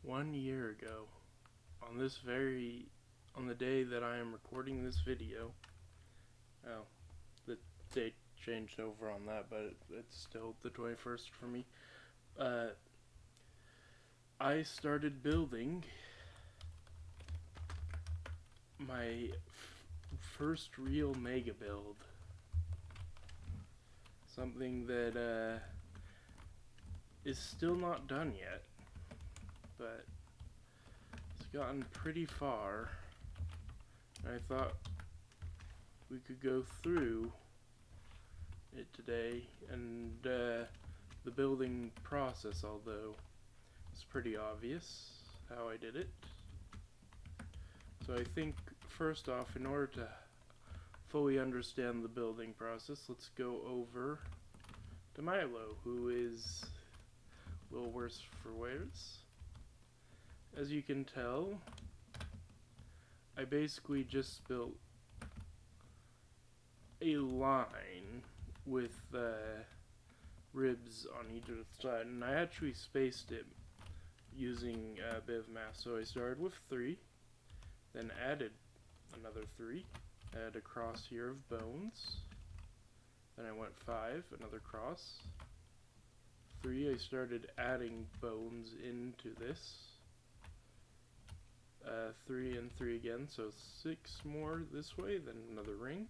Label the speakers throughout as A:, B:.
A: 1 year ago, on the day that I am recording this video, oh, the date changed over on that, but it's still the 21st for me. I started building my first real mega build. Something that is still not done yet, but it's gotten pretty far. I thought we could go through it today, and the building process, although it's pretty obvious how I did it. So I think first off, in order to fully understand the building process, let's go over to Milo, who is a little worse for wears. As you can tell, I basically just built a line with ribs on each side, and I actually spaced it using a bit of math. So I started with 3, then added another 3, add a cross here of bones, then I went 5, another cross, 3, I started adding bones into this, 3 and 3 again, so 6 more this way, then another ring,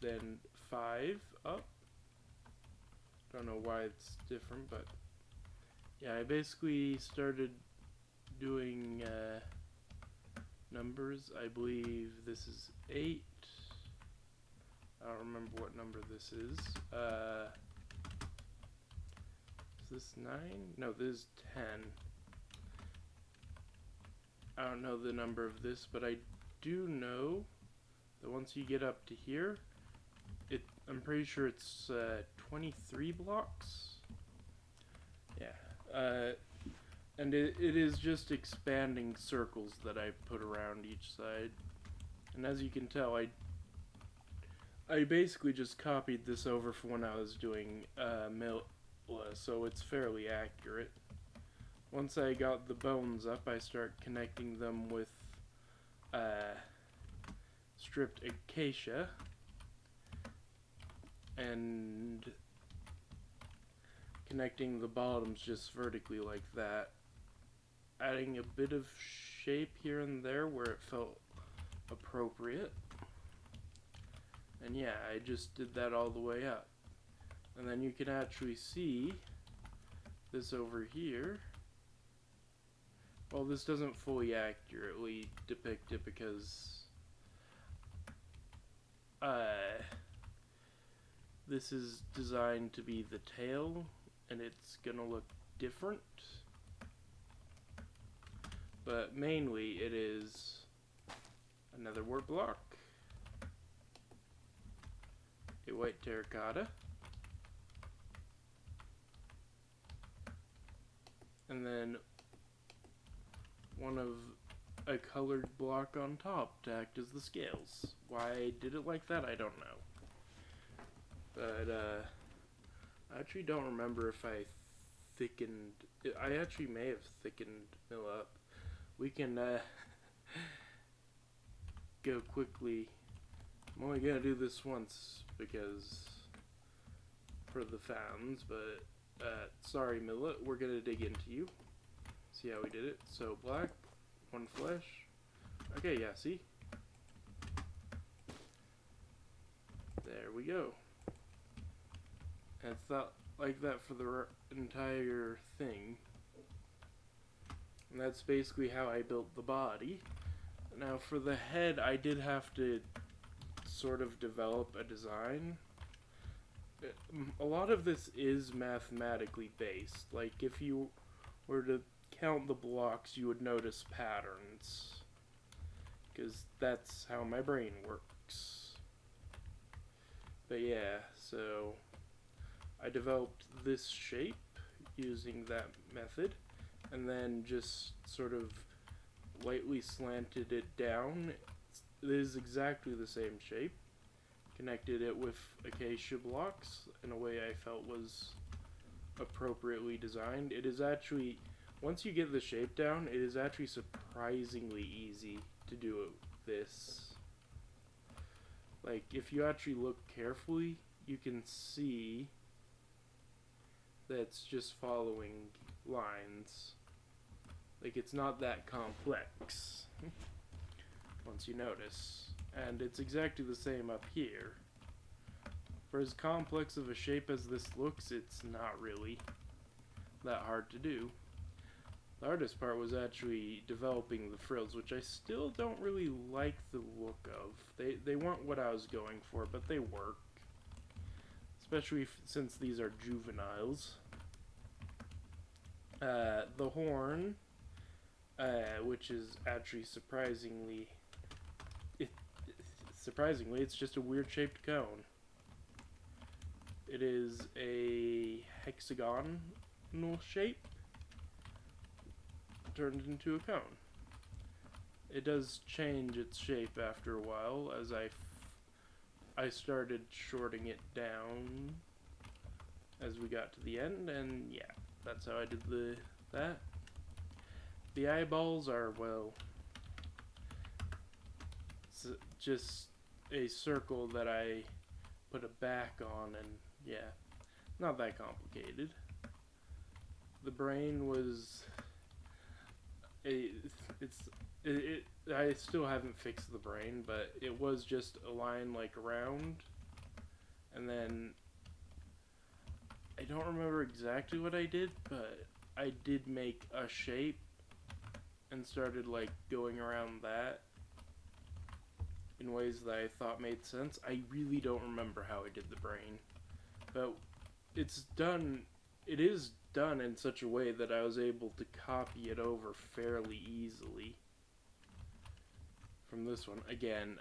A: then 5 up. Don't know why it's different, but yeah, I basically started doing numbers. I believe this is 8. I don't remember what number this is. Is this 9? No, this is 10. I don't know the number of this, but I do know that once you get up to here, I'm pretty sure it's 23 blocks. Yeah. And it is just expanding circles that I put around each side. And as you can tell, I basically just copied this over from when I was doing Mila, so it's fairly accurate. Once I got the bones up, I start connecting them with stripped acacia and connecting the bottoms just vertically like that, adding a bit of shape here and there where it felt appropriate. And yeah, I just did that all the way up. And then you can actually see this over here. Well, this doesn't fully accurately depict it because this is designed to be the tail, and it's gonna look different. But mainly it is another wart block, a white terracotta, and then one of a colored block on top to act as the scales. Why I did it like that, I don't know. But I actually don't remember if I thickened. I actually may have thickened Mila up. We can go quickly. I'm only gonna do this once because for the fans, but sorry Mila, we're gonna dig into you. See how we did it? So black, 1 flesh. Okay, yeah, see? There we go. And it's not like that for the entire thing. And that's basically how I built the body. Now for the head, I did have to sort of develop a design. A lot of this is mathematically based. Like if you were to count the blocks, you would notice patterns. Because that's how my brain works. But yeah, so I developed this shape using that method, and then just sort of lightly slanted it down. It is exactly the same shape. Connected it with acacia blocks in a way I felt was appropriately designed. It is actually once you get the shape down, it is actually surprisingly easy to do this. Like, if you actually look carefully, you can see that it's just following lines. Like, it's not that complex once you notice. And it's exactly the same up here. For as complex of a shape as this looks, it's not really that hard to do. The hardest part was actually developing the frills, which I still don't really like the look of. They weren't what I was going for, but they work. Especially since these are juveniles. The horn, which is actually surprisingly, it's just a weird shaped cone. It is a hexagonal shape turned into a cone. It does change its shape after a while as I started shorting it down as we got to the end, and yeah, that's how I did that. The eyeballs are, well, it's just a circle that I put a back on, and yeah, not that complicated. The brain was I still haven't fixed the brain, but it was just a line like around, and then I don't remember exactly what I did, but I did make a shape and started like going around that in ways that I thought made sense. I really don't remember how I did the brain, but it is done in such a way that I was able to copy it over fairly easily from this one. Again,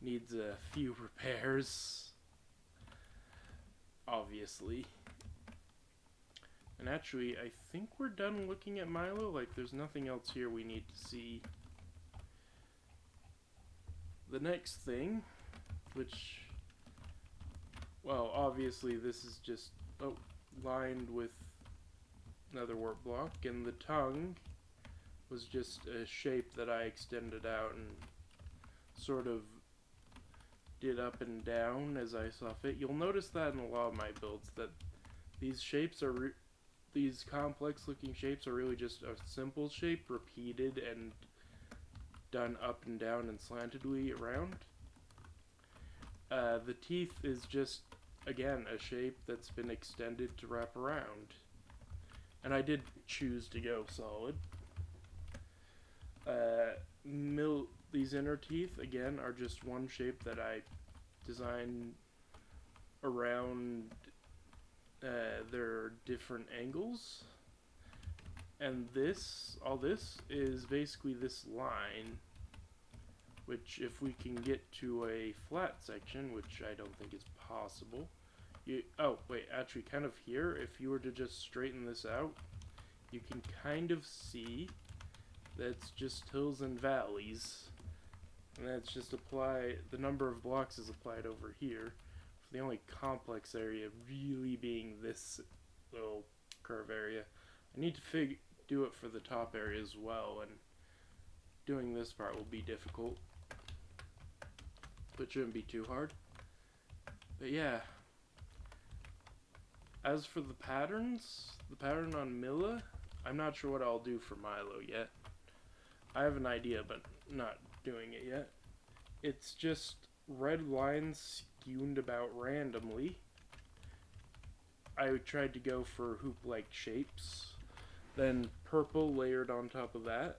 A: needs a few repairs, obviously. And actually, I think we're done looking at Milo. Like, there's nothing else here we need to see. The next thing, which, well, obviously this is just lined with another warp block, and the tongue was just a shape that I extended out and sort of did up and down as I saw fit. You'll notice that in a lot of my builds, that these shapes are these complex looking shapes are really just a simple shape repeated and done up and down and slantedly around. The teeth is just, again, a shape that's been extended to wrap around. And I did choose to go solid. These inner teeth, again, are just one shape that I designed around their different angles. And all this is basically this line, which if we can get to a flat section, which I don't think is possible, actually kind of here, if you were to just straighten this out, you can kind of see that it's just hills and valleys, and that's just the number of blocks is applied over here, for the only complex area really being this little curve area. I need to do it for the top area as well, and doing this part will be difficult, but shouldn't be too hard. But yeah, as for the patterns, the pattern on Mila, I'm not sure what I'll do for Milo yet. I have an idea, but not doing it yet. It's just red lines skewed about randomly. I tried to go for hoop-like shapes. Then purple layered on top of that.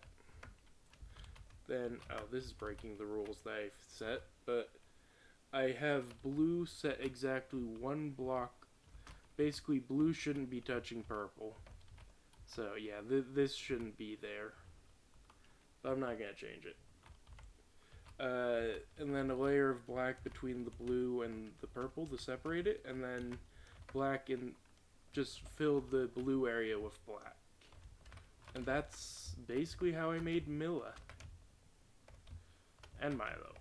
A: Then, this is breaking the rules that I've set, but I have blue set exactly one block. Basically, blue shouldn't be touching purple. So yeah, this shouldn't be there. But I'm not going to change it. And then a layer of black between the blue and the purple to separate it, and then black and just fill the blue area with black. And that's basically how I made Mila and Milo.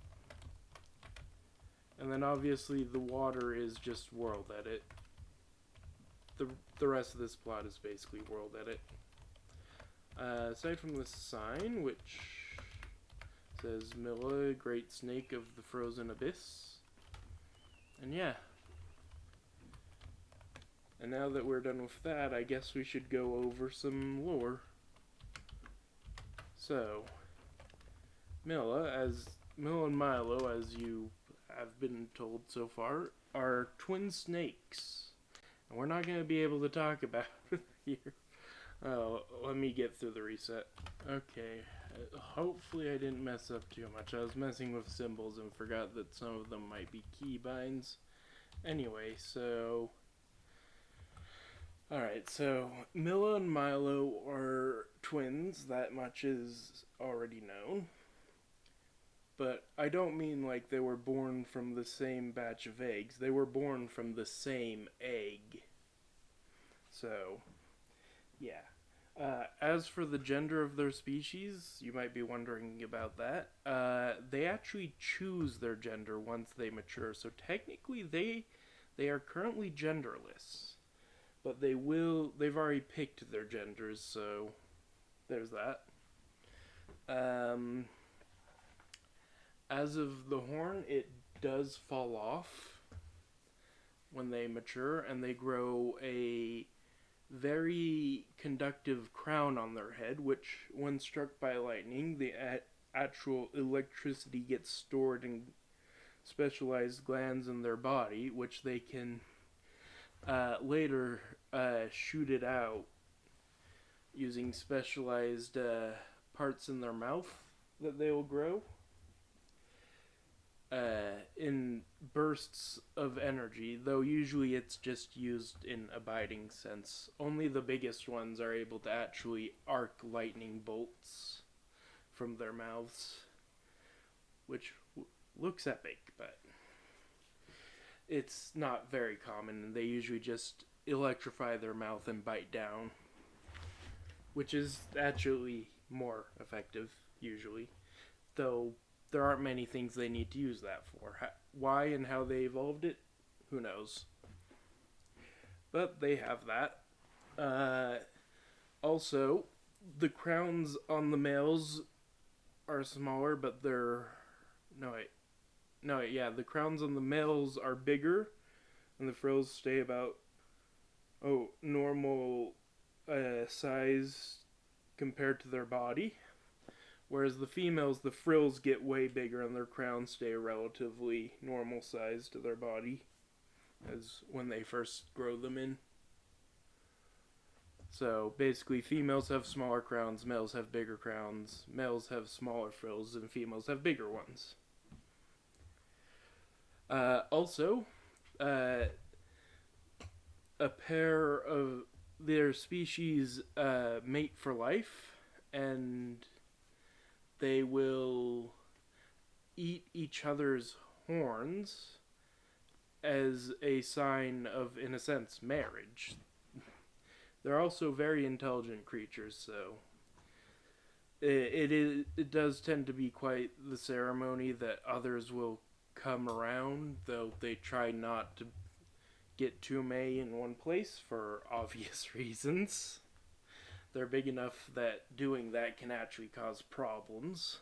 A: And then obviously the water is just world edit. The rest of this plot is basically world edit. Aside from the sign, which says Mila, Great Snake of the Frozen Abyss. And yeah. And now that we're done with that, I guess we should go over some lore. So, Mila and Milo, as you have been told so far, are twin snakes. And we're not going to be able to talk about it here. Oh, let me get through the reset. Okay, hopefully I didn't mess up too much. I was messing with symbols and forgot that some of them might be keybinds. Anyway, so... Alright, so Mila and Milo are twins, that much is already known. But I don't mean like they were born from the same batch of eggs. They were born from the same egg. So, yeah. As for the gender of their species, you might be wondering about that. They actually choose their gender once they mature. So technically they are currently genderless. But they've already picked their genders, so there's that. As of the horn, it does fall off when they mature, and they grow a very conductive crown on their head, which, when struck by lightning, the actual electricity gets stored in specialized glands in their body, which they can later shoot it out using specialized parts in their mouth that they will grow in bursts of energy, though usually it's just used in abiding sense. Only the biggest ones are able to actually arc lightning bolts from their mouths, which looks epic, but it's not very common. They usually just electrify their mouth and bite down, which is actually more effective, usually. Though there aren't many things they need to use that for. Why and how they evolved it, who knows. But they have that. Also, the crowns on the males are smaller, but they're... the crowns on the males are bigger, and the frills stay about normal size compared to their body. Whereas the females, the frills get way bigger and their crowns stay relatively normal size to their body as when they first grow them in. So basically, females have smaller crowns, males have bigger crowns, males have smaller frills, and females have bigger ones. Also, a pair of their species mate for life, and they will eat each other's horns as a sign of, in a sense, marriage. They're also very intelligent creatures, so it does tend to be quite the ceremony that others will come around, though they try not to get too many in one place for obvious reasons. They're big enough that doing that can actually cause problems.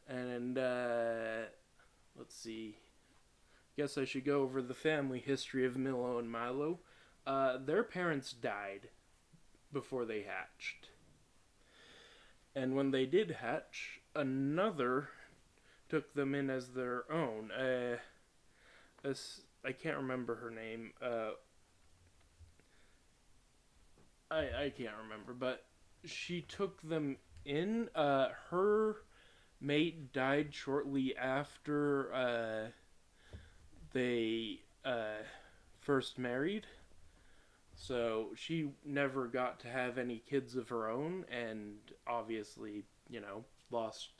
A: And, let's see. Guess I should go over the family history of Milo and Milo. Their parents died before they hatched. And when they did hatch, another took them in as their own. I can't remember her name. I can't remember, but she took them in. Her mate died shortly after they first married. So she never got to have any kids of her own, and obviously, lost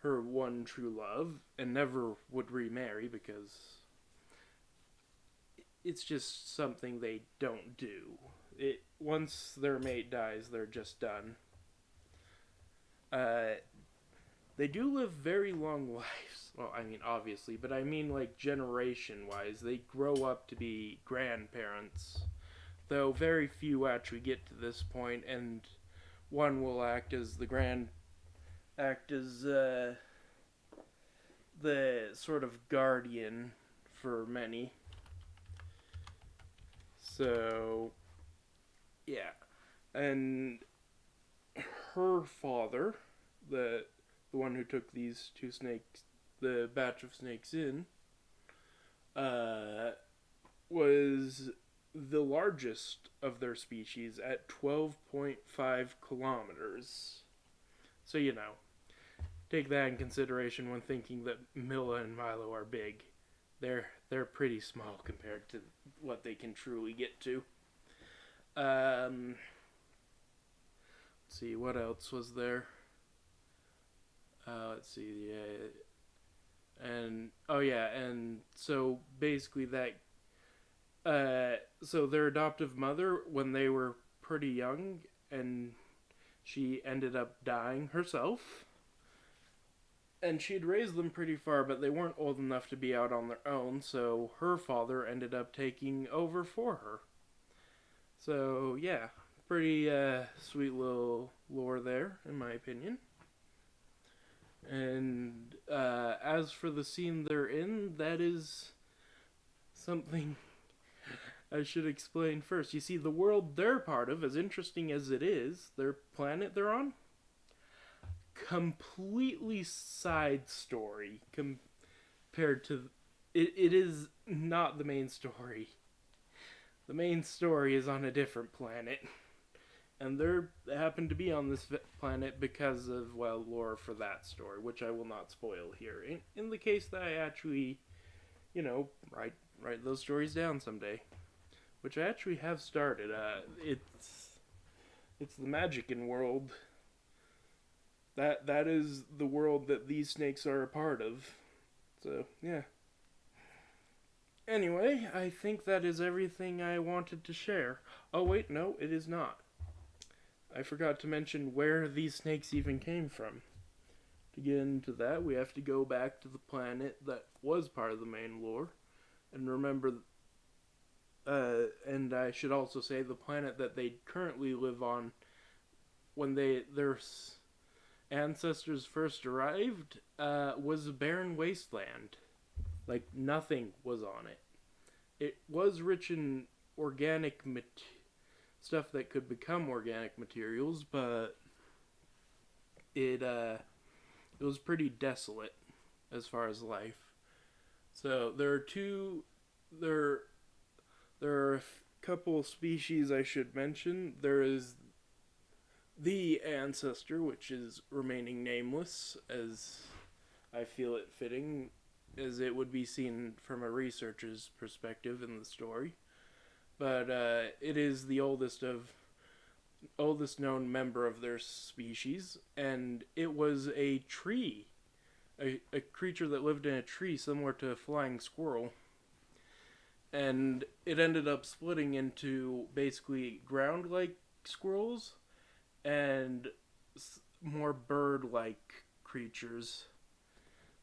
A: her one true love, and never would remarry because it's just something they don't do. Once their mate dies, they're just done. They do live very long lives. Well, I mean, obviously, but I mean, like, generation-wise. They grow up to be grandparents though very few actually get to this point, and one will act as the sort of guardian for many. So, yeah. And her father, the one who took these two snakes, the batch of snakes in, was the largest of their species at 12.5 kilometers. So, take that in consideration when thinking that Mila and Milo are big. They're pretty small compared to what they can truly get to. Let's see, what else was there? Let's see, and so basically so their adoptive mother, when they were pretty young, and she ended up dying herself. And she'd raised them pretty far, but they weren't old enough to be out on their own, so her father ended up taking over for her. So, yeah, pretty sweet little lore there, in my opinion. And as for the scene they're in, that is something I should explain first. You see, the world they're part of, as interesting as it is, their planet they're on, completely side story compared to... It is not the main story. The main story is on a different planet. And they happen to be on this planet because of, well, lore for that story, which I will not spoil here. In the case that I actually, write those stories down someday. Which I actually have started. It's the Magickin world. That is the world that these snakes are a part of. So, yeah. Anyway, I think that is everything I wanted to share. Oh, wait, no, it is not. I forgot to mention where these snakes even came from. To get into that, we have to go back to the planet that was part of the main lore. And remember, and I should also say the planet that they currently live on when their ancestors first arrived was a barren wasteland. Like, nothing was on it. It was rich in organic stuff that could become organic materials, but it was pretty desolate as far as life. So there are a couple species I should mention. There is the ancestor, which is remaining nameless, as I feel it fitting, as it would be seen from a researcher's perspective in the story. But it is the oldest known member of their species, and it was a tree, a creature that lived in a tree similar to a flying squirrel. And it ended up splitting into basically ground-like squirrels and more bird-like creatures.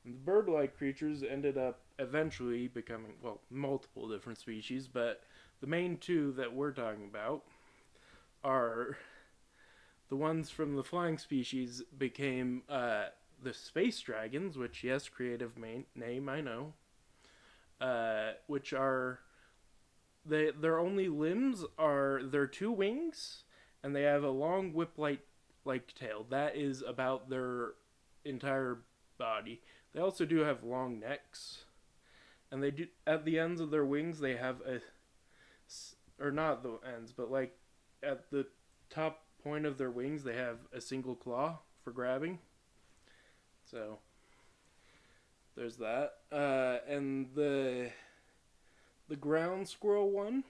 A: And the bird-like creatures ended up eventually becoming, well, multiple different species, but the main two that we're talking about are the ones from the flying species became the space dragons, which, yes, creative name, I know, which are... their only limbs are their two wings, and they have a long whip-like tail. That is about their entire body. They also do have long necks, and they do, at the ends of their wings, they have or not the ends, but like at the top point of their wings, they have a single claw for grabbing. So there's that. And the ground squirrel one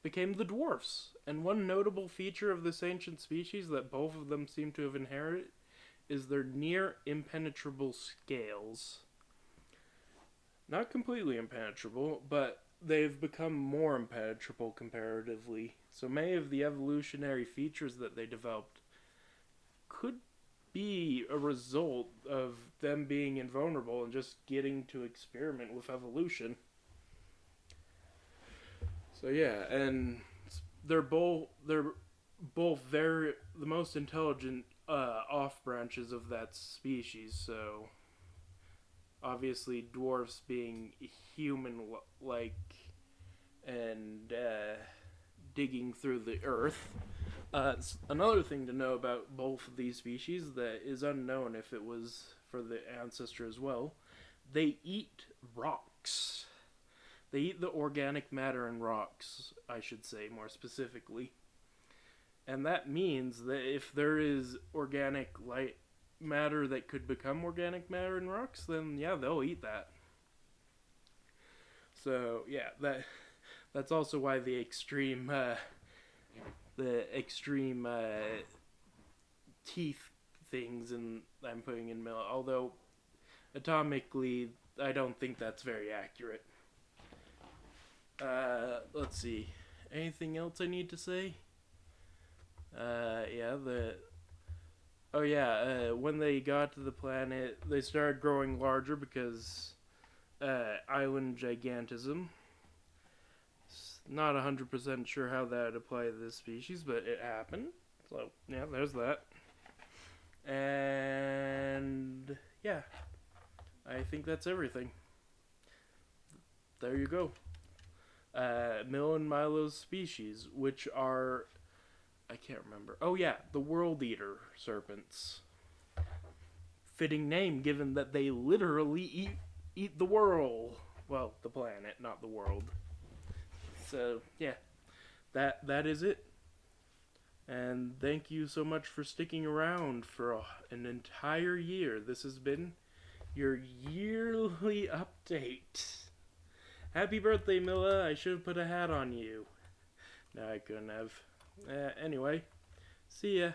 A: became the dwarfs. And one notable feature of this ancient species that both of them seem to have inherited is their near impenetrable scales. Not completely impenetrable, but they've become more impenetrable comparatively. So many of the evolutionary features that they developed could be a result of them being invulnerable and just getting to experiment with evolution. So yeah, and they're both very the most intelligent off branches of that species. So obviously, dwarfs being human like and digging through the earth. Another thing to know about both of these species that is unknown if it was for the ancestor as well, they eat rocks. They eat the organic matter in rocks, I should say more specifically. And that means that if there is organic light matter that could become organic matter in rocks, then yeah, they'll eat that. So yeah, that's also why the extreme teeth things and I'm putting in Mila. Although atomically, I don't think that's very accurate. Let's see. Anything else I need to say? Yeah, when they got to the planet, they started growing larger because island gigantism. Not 100% sure how that would apply to this species, but it happened. So, yeah, there's that. And, yeah, I think that's everything. There you go. Mila and Milo's species, which are, I can't remember. Oh, yeah, the World Eater serpents. Fitting name, given that they literally eat the world. Well, the planet, not the world. So, yeah, that is it. And thank you so much for sticking around for an entire year. This has been your yearly update. Happy birthday, Mila. I should have put a hat on you. No, I couldn't have. Anyway, see ya.